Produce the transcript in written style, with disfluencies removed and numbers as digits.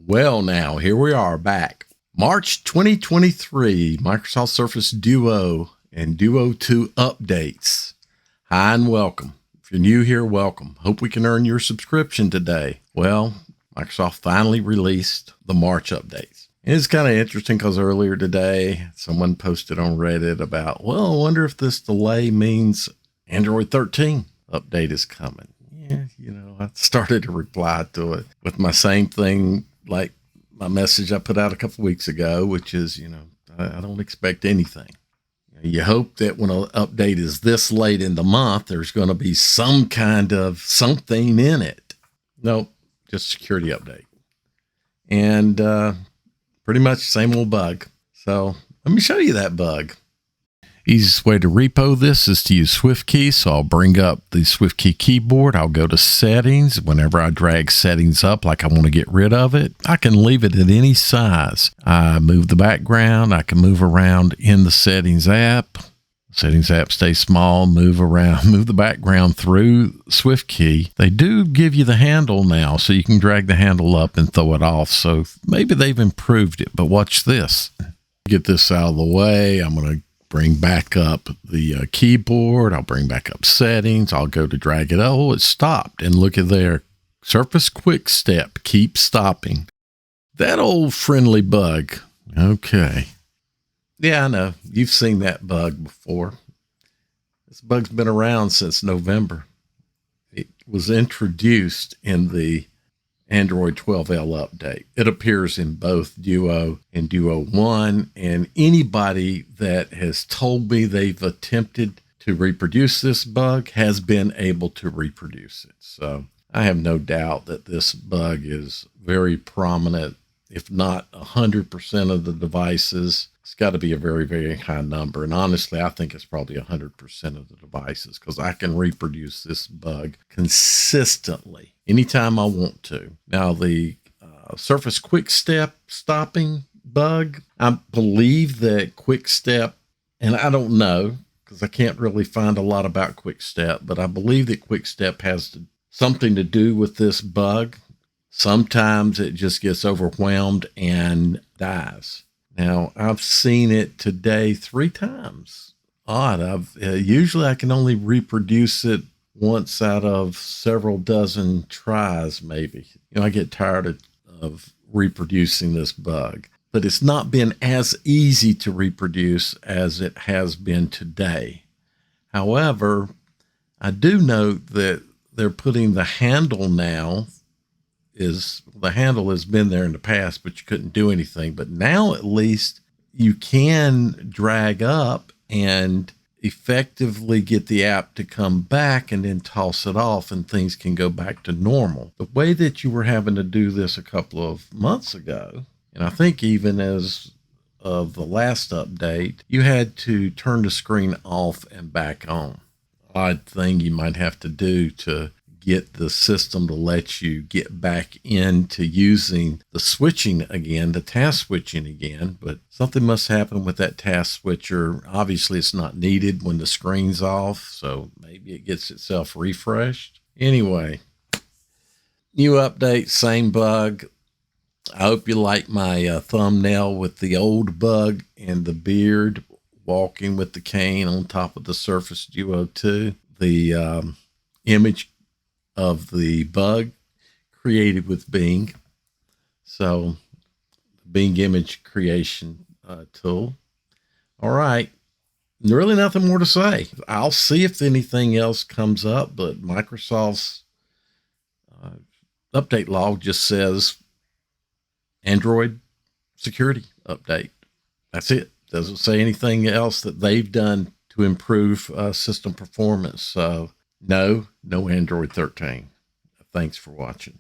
Well, now, here we are back. March 2023, Microsoft Surface Duo and Duo 2 updates. Hi and welcome. If you're new here, welcome. Hope we can earn your subscription today. Well, Microsoft finally released the March updates. And it's kind of interesting because earlier today, someone posted on Reddit about, well, I wonder if this delay means Android 13 update is coming. Yeah, I started to reply to it with my same thing, like my message I put out a couple weeks ago, which is, I don't expect anything. You hope that when an update is this late in the month, there's going to be some kind of something in it. Nope, just security update. And pretty much same old bug. So let me show you that bug. Easiest way to repo this is to use SwiftKey. So I'll bring up the SwiftKey keyboard. I'll go to settings. Whenever I drag settings up, like I want to get rid of it, I can leave it at any size. I move the background. I can move around in the settings app. Settings app stays small, move around, move the background through SwiftKey. They do give you the handle now, so you can drag the handle up and throw it off. So maybe they've improved it, but watch this. Get this out of the way. I'm going to bring back up the keyboard. I'll bring back up settings. I'll go to drag it. Oh, it stopped. And look at there. Surface Quick Step keeps stopping. That old friendly bug. Okay. Yeah, I know. You've seen that bug before. This bug's been around since November. It was introduced in the Android 12L update. It appears in both Duo and Duo 1, and anybody that has told me they've attempted to reproduce this bug has been able to reproduce it. So I have no doubt that this bug is very prominent, if not 100% of the devices. It's got to be a very, very high number. And honestly, I think it's probably 100% of the devices because I can reproduce this bug consistently anytime I want to. Now, the Surface Quick Step stopping bug, I believe that Quick Step, and I don't know because I can't really find a lot about Quick Step, but I believe that Quick Step has something to do with this bug. Sometimes it just gets overwhelmed and dies. Now, I've seen it today 3 times. Odd. Usually I can only reproduce it once out of several dozen tries, maybe. I get tired of reproducing this bug. But it's not been as easy to reproduce as it has been today. However, I do note that they're putting the handle now. The handle has been there in the past, but you couldn't do anything. But now at least you can drag up and effectively get the app to come back and then toss it off and things can go back to normal. The way that you were having to do this a couple of months ago, and I think even as of the last update, you had to turn the screen off and back on. Odd thing you might have to do to get the system to let you get back into using the switching again, the task switching again, but something must happen with that task switcher. Obviously, it's not needed when the screen's off, so maybe it gets itself refreshed. Anyway, new update, same bug. I hope you like my thumbnail with the old bug and the beard walking with the cane on top of the Surface Duo 2. The image of the bug created with Bing. So Bing image creation tool. All right. Really nothing more to say. I'll see if anything else comes up, but Microsoft's update log just says Android security update. That's it. Doesn't say anything else that they've done to improve system performance. So no Android 13. Thanks for watching.